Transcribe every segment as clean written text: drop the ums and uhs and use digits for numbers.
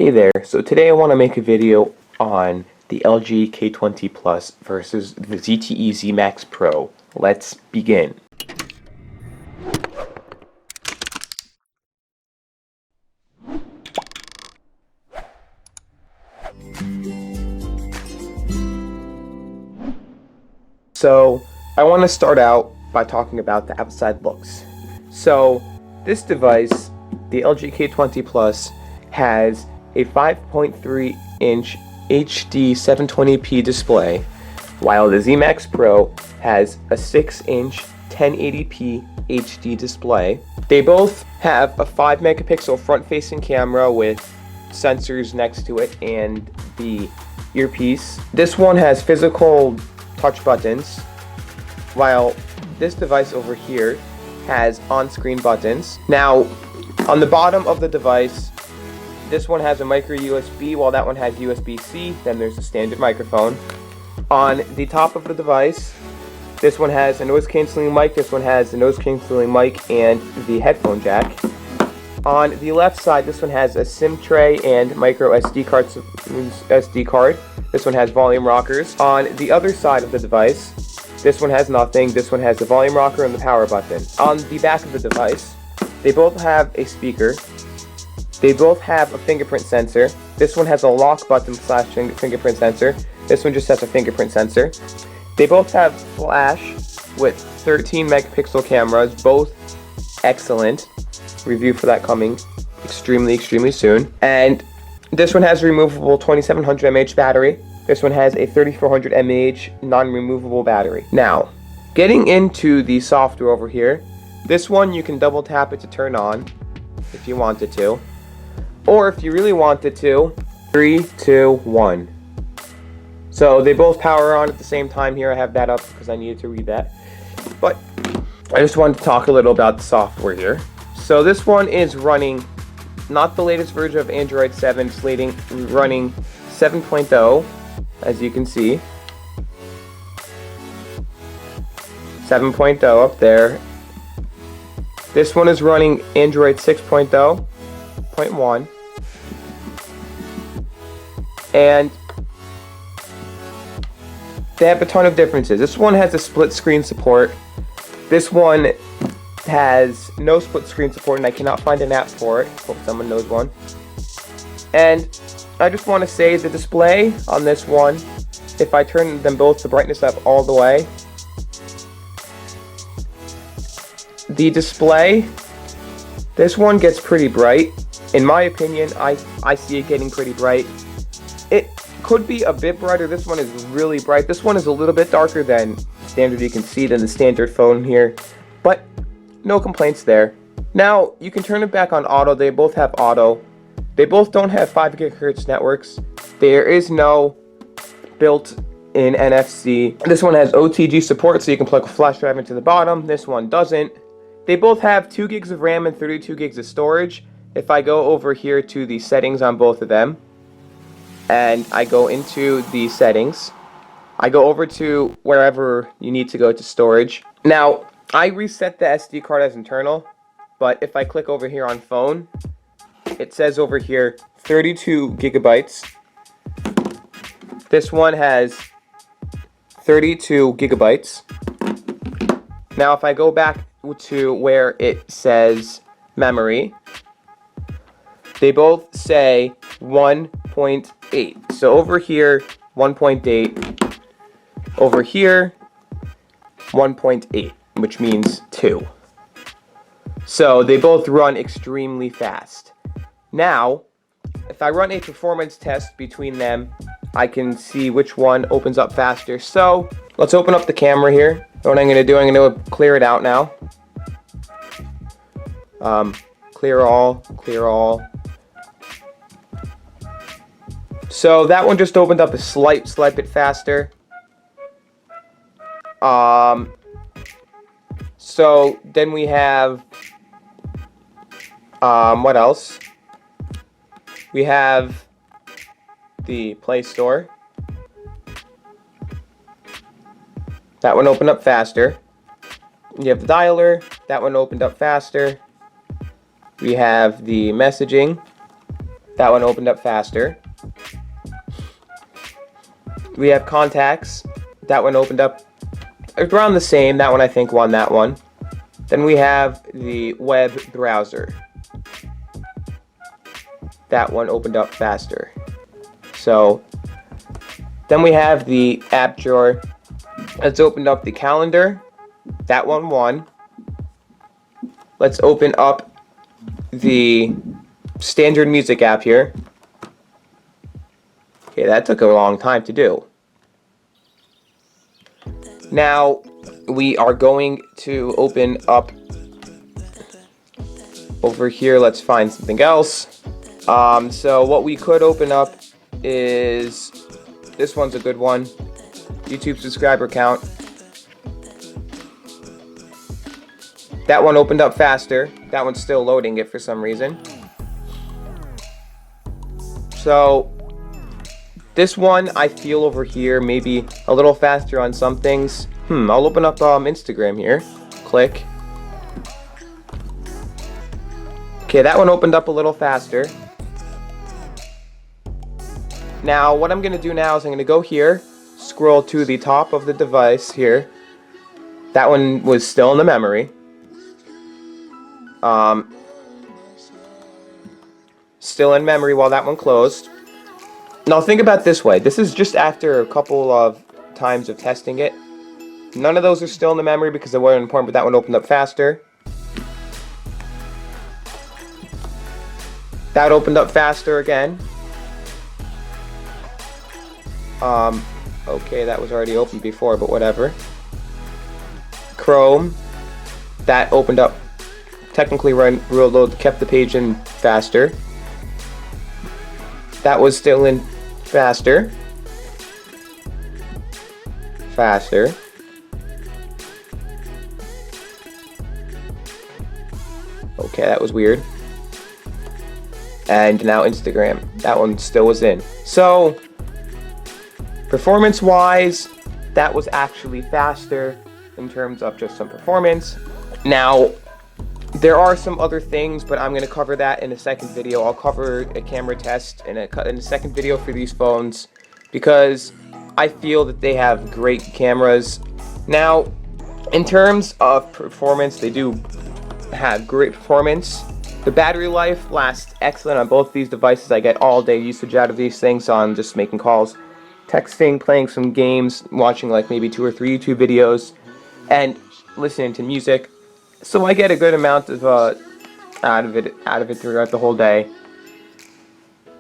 Hey there, so today I want to make a video on the LG K20 Plus versus the ZTE Zmax Pro. Let's begin. So I want to start out by talking about the outside looks. So this device, the LG K20 Plus, has a 5.3-inch HD 720p display, while the Zmax Pro has a 6-inch 1080p HD display. They both have a 5-megapixel front-facing camera with sensors next to it and the earpiece. This one has physical touch buttons, while this device over here has on-screen buttons. Now, on the bottom of the device, this one has a micro USB, while that one has USB-C. Then there's a standard microphone. On the top of the device, this one has a noise-canceling mic, this one has a noise-canceling mic and the headphone jack. On the left side, this one has a SIM tray and micro SD card. This one has volume rockers. On the other side of the device, this one has nothing. This one has the volume rocker and the power button. On the back of the device, they both have a speaker. They both have a fingerprint sensor. This one has a lock button / fingerprint sensor. This one just has a fingerprint sensor. They both have flash with 13 megapixel cameras, both excellent. Review for that coming extremely soon. And this one has a removable 2700 mAh battery. This one has a 3400 mAh non-removable battery. Now, getting into the software over here, this one you can double tap it to turn on if you wanted to. Or if you really wanted to, 3, 2, 1. So they both power on at the same time here. I have that up because I needed to read that. But I just wanted to talk a little about the software here. So this one is running not the latest version of Android 7, it's running 7.0, as you can see. 7.0 up there. This one is running Android 6.0.1. And they have a ton of differences. This one has a split screen support. This one has no split screen support, and I cannot find an app for it. Hope someone knows one. And I just want to say the display on this one, if I turn them both the brightness up all the way, the display, this one gets pretty bright. In my opinion, I see it getting pretty bright. It could be a bit brighter. This one is really bright. This one is a little bit darker than standard, you can see, than the standard phone here. But no complaints there. Now, you can turn it back on auto. They both have auto. They both don't have 5 GHz networks. There is no built-in NFC. This one has OTG support, so you can plug a flash drive into the bottom. This one doesn't. They both have 2 gigs of RAM and 32 gigs of storage. If I go over here to the settings on both of them, and I go into the settings, I go over to wherever you need to go to storage. Now, I reset the SD card as internal, but if I click over here on phone, it says over here 32 gigabytes. This one has 32 gigabytes. Now, if I go back to where it says memory, they both say 1.8. So over here, 1.8. Over here, 1.8, which means 2. So they both run extremely fast. Now, if I run a performance test between them, I can see which one opens up faster. So let's open up the camera here. What I'm going to do, I'm going to clear it out now. Clear all. So that one just opened up a slight bit faster. So then we have, what else? We have the Play Store. That one opened up faster. You have the dialer. That one opened up faster. We have the messaging. That one opened up faster. We have contacts. That one opened up around the same. That one I think won that one. Then we have the web browser. That one opened up faster. So then we have the app drawer. Let's open up the calendar. That one won. Let's open up the standard music app here. Okay, that took a long time to do. Now we are going to open up over here. Let's find something else. So what we could open up is, this one's a good one, YouTube subscriber count. That one opened up faster. That one's still loading it for some reason. So this one I feel over here maybe a little faster on some things. I'll open up Instagram here. Click. Okay, that one opened up a little faster. Now what I'm gonna do now is I'm gonna go here, scroll to the top of the device here. That one was still in the memory. Still in memory while that one closed. Now think about it this way. This is just after a couple of times of testing it. None of those are still in the memory because they weren't important, but that one opened up faster. That opened up faster again. Okay, that was already open before, but whatever. Chrome. That opened up technically real load, kept the page in faster. That was still in faster. Faster. Okay, that was weird. And now Instagram. That one still was in. So, performance-wise, that was actually faster in terms of just some performance. Now, there are some other things, but I'm going to cover that in a second video. I'll cover a camera test in a second video for these phones because I feel that they have great cameras. Now, in terms of performance, they do have great performance. The battery life lasts excellent on both these devices. I get all day usage out of these things on just making calls, texting, playing some games, watching like maybe 2 or 3 YouTube videos, and listening to music. So I get a good amount of out of it throughout the whole day.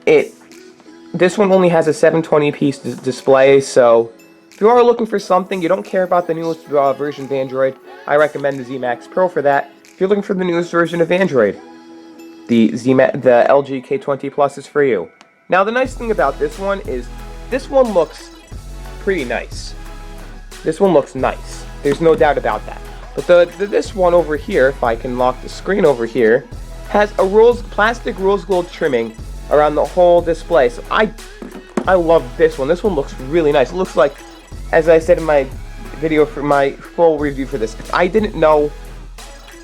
This one only has a 720p display, so if you are looking for something, you don't care about the newest version of Android, I recommend the Zmax Pro for that. If you're looking for the newest version of Android, the LG K20 Plus is for you. Now the nice thing about this one is this one looks pretty nice. This one looks nice. There's no doubt about that. But this one over here, if I can lock the screen over here, has a plastic rose gold trimming around the whole display. So I love this one. This one looks really nice. It looks like, as I said in my video for my full review for this, I didn't know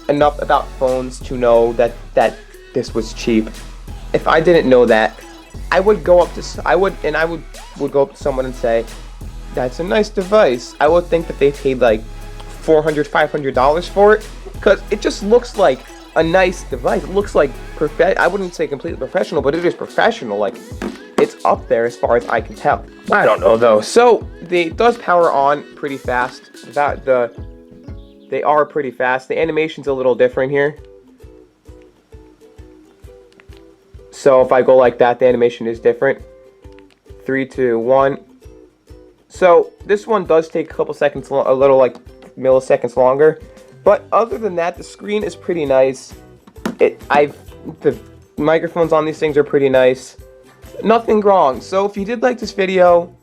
enough about phones to know that this was cheap. If I didn't know that, I would go up to go up to someone and say, "That's a nice device." I would think that they paid like $400, $500 for it, because it just looks like a nice device. It looks like I wouldn't say completely professional, but it is professional. Like, it's up there as far as I can tell. I don't know though. So it does power on pretty fast. They are pretty fast. The animation's a little different here. So if I go like that, the animation is different. 3, 2, 1. So this one does take a couple seconds, a little like milliseconds longer. But other than that, the screen is pretty nice. The microphones on these things are pretty nice. Nothing wrong. So if you did like this video,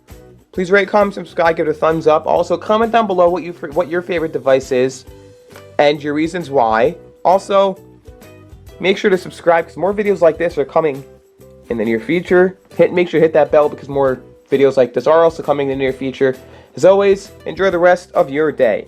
please rate, comment, subscribe, give it a thumbs up. Also, comment down below what your favorite device is and your reasons why. Also, make sure to subscribe because more videos like this are coming in the near future. Make sure to hit that bell because more videos like this are also coming in the near future. As always, enjoy the rest of your day.